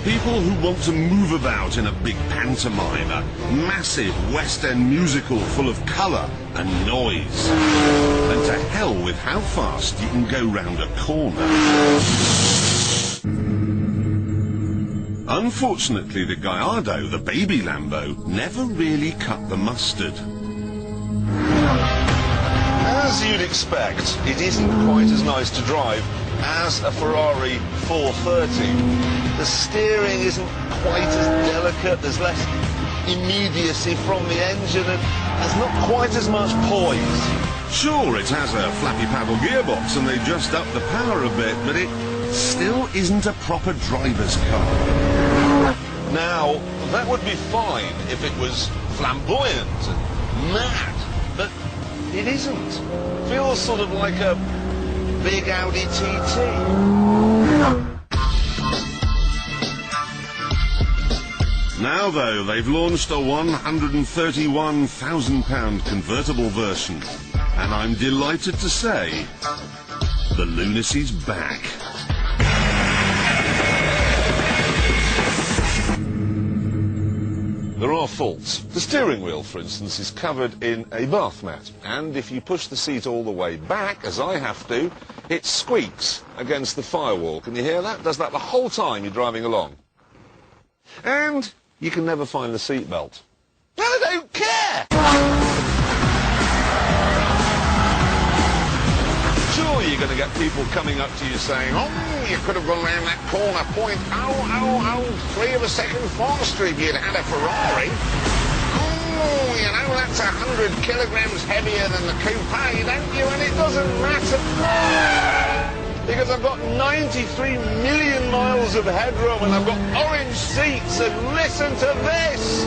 People who want to move about in a big pantomime, a massive West End musical full of colour and noise. And to hell with how fast you can go round a corner. Unfortunately, the Gallardo, the baby Lambo, never really cut the mustard. As you'd expect, it isn't quite as nice to drive as a Ferrari 430. The steering isn't quite as delicate, there's less immediacy from the engine, and there's not quite as much poise. Sure, it has a flappy paddle gearbox and they just up the power a bit, but it still isn't a proper driver's car. Now, that would be fine if it was flamboyant and mad, but it isn't. It feels sort of like a big Audi TT. Now, though, they've launched a £131,000 convertible version, and I'm delighted to say the lunacy's back. There are faults. The steering wheel, for instance, is covered in a bath mat, and if you push the seat all the way back, as I have to, it squeaks against the firewall. Can you hear that? It does that the whole time you're driving along. And you can never find the seat belt. I don't care! Sure, you're going to get people coming up to you saying, oh, you could have gone round that corner point, 0.003 of a second faster if you'd had a Ferrari. Oh, you know, that's 100 kilograms heavier than the coupe, don't you? And it doesn't matter. Because I've got 93 million miles of headroom and I've got orange seats, and listen to this!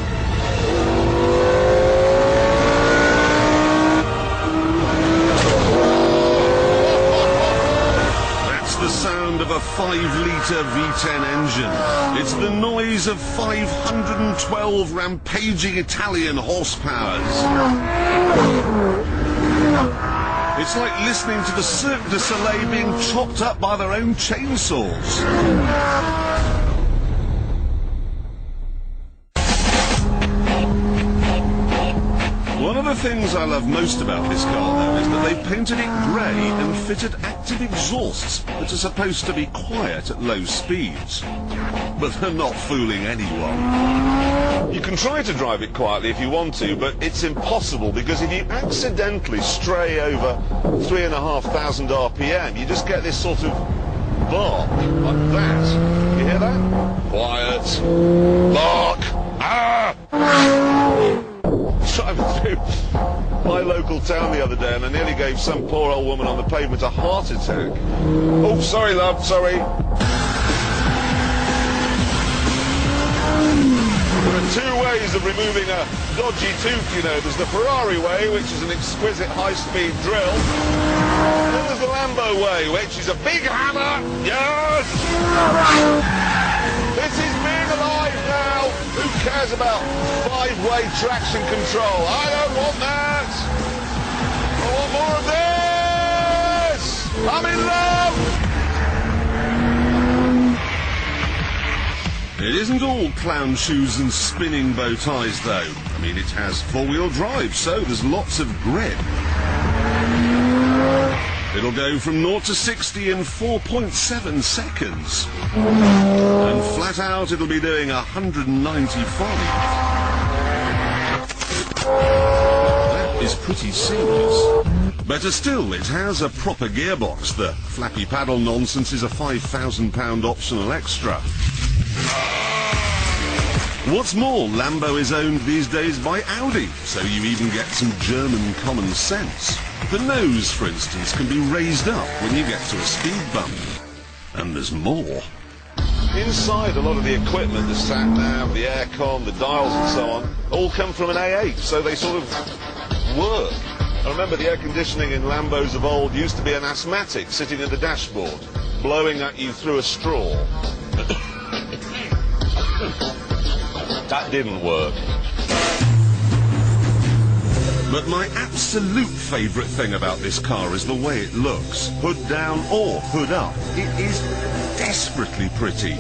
The sound of a 5-litre V10 engine. It's the noise of 512 rampaging Italian horsepowers. It's like listening to the Cirque du Soleil being chopped up by their own chainsaws. One of the things I love most about this car, though, is that they've painted it grey and fitted active exhausts that are supposed to be quiet at low speeds. But they're not fooling anyone. You can try to drive it quietly if you want to, but it's impossible, because if you accidentally stray over 3,500 RPM, you just get this sort of bark, like that. You hear that? Quiet. Bark. Ah! Driving through my local town the other day, and I nearly gave some poor old woman on the pavement a heart attack. Oh, sorry, love, sorry. There are two ways of removing a dodgy tooth, you know. There's the Ferrari way, which is an exquisite high-speed drill. And then there's the Lambo way, which is a big hammer. Yes! This is being alive now. Who cares about 5-way traction control? I don't want that. I want more of this. I'm in love. It isn't all clown shoes and spinning bow ties, though. I mean, it has 4-wheel drive, so there's lots of grip. It'll go from 0 to 60 in 4.7 seconds. And flat out, it'll be doing 195. That is pretty serious. Better still, it has a proper gearbox. The flappy paddle nonsense is a £5,000 optional extra. What's more, Lambo is owned these days by Audi, so you even get some German common sense. The nose, for instance, can be raised up when you get to a speed bump. And there's more. Inside, a lot of the equipment, the sat-nav, the aircon, the dials and so on, all come from an A8, so they sort of work. I remember the air conditioning in Lambos of old used to be an asthmatic sitting at the dashboard, blowing at you through a straw. That didn't work. But my absolute favourite thing about this car is the way it looks. Hood down or hood up. It is desperately pretty.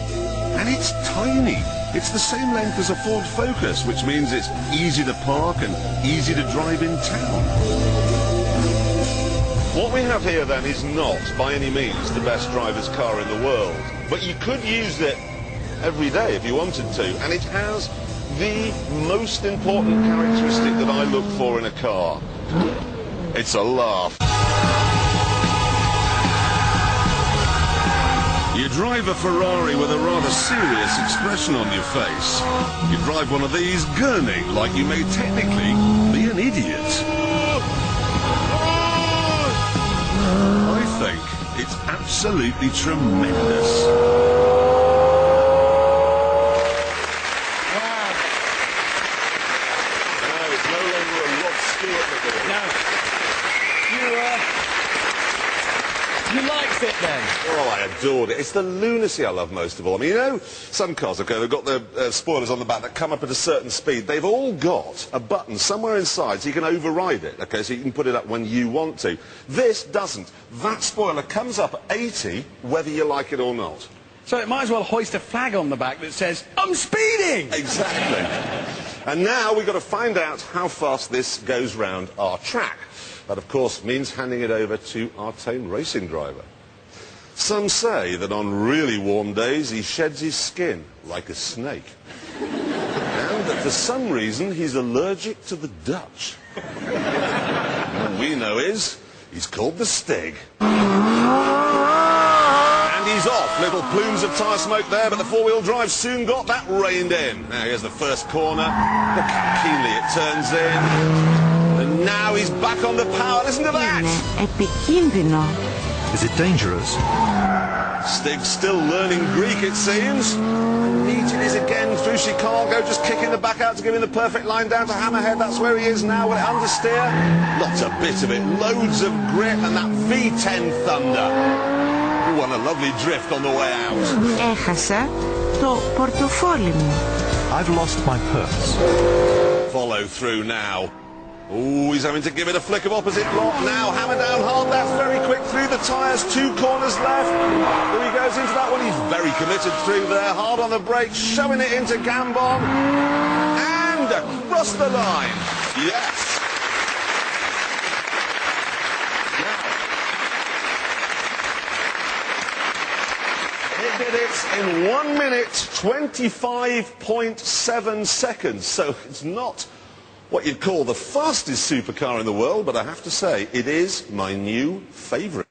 And it's tiny. It's the same length as a Ford Focus, which means it's easy to park and easy to drive in town. What we have here then is not, by any means, the best driver's car in the world. But you could use it every day if you wanted to, and it has the most important characteristic that I look for in a car. It's a laugh. You drive a Ferrari with a rather serious expression on your face. You drive one of these gurning like you may technically be an idiot. I think it's absolutely tremendous. You liked it then? Oh, I adored it. It's the lunacy I love most of all. I mean, you know, some cars, okay, they've got the spoilers on the back that come up at a certain speed. They've all got a button somewhere inside so you can override it, okay, so you can put it up when you want to. This doesn't. That spoiler comes up at 80 whether you like it or not. So it might as well hoist a flag on the back that says, I'm speeding! Exactly. And now we've got to find out how fast this goes round our track. That, of course, means handing it over to our tame racing driver. Some say that on really warm days he sheds his skin like a snake. And that for some reason he's allergic to the Dutch. What we know is he's called the Stig. And he's off. Little plumes of tyre smoke there, but the four-wheel drive soon got that reined in. Now here's the first corner. Look how keenly it turns in. And now he's back on the power. Listen to that! Is it dangerous? Stig's still learning Greek, it seems. And neat it is again through Chicago, just kicking the back out to give him the perfect line down to Hammerhead. That's where he is now. Will it understeer? Not a bit of it. Loads of grip and that V10 thunder. Ooh, and a lovely drift on the way out. I've lost my purse. Follow through now. Ooh, he's having to give it a flick of opposite block. Now hammer down hard. That's very quick through the tyres. 2 corners left. Here he goes into that one. He's very committed through there. Hard on the brakes, showing it into Gambon. And across the line. Yes. He did it in 1 minute, 25.7 seconds. So it's not what you'd call the fastest supercar in the world, but I have to say, it is my new favourite.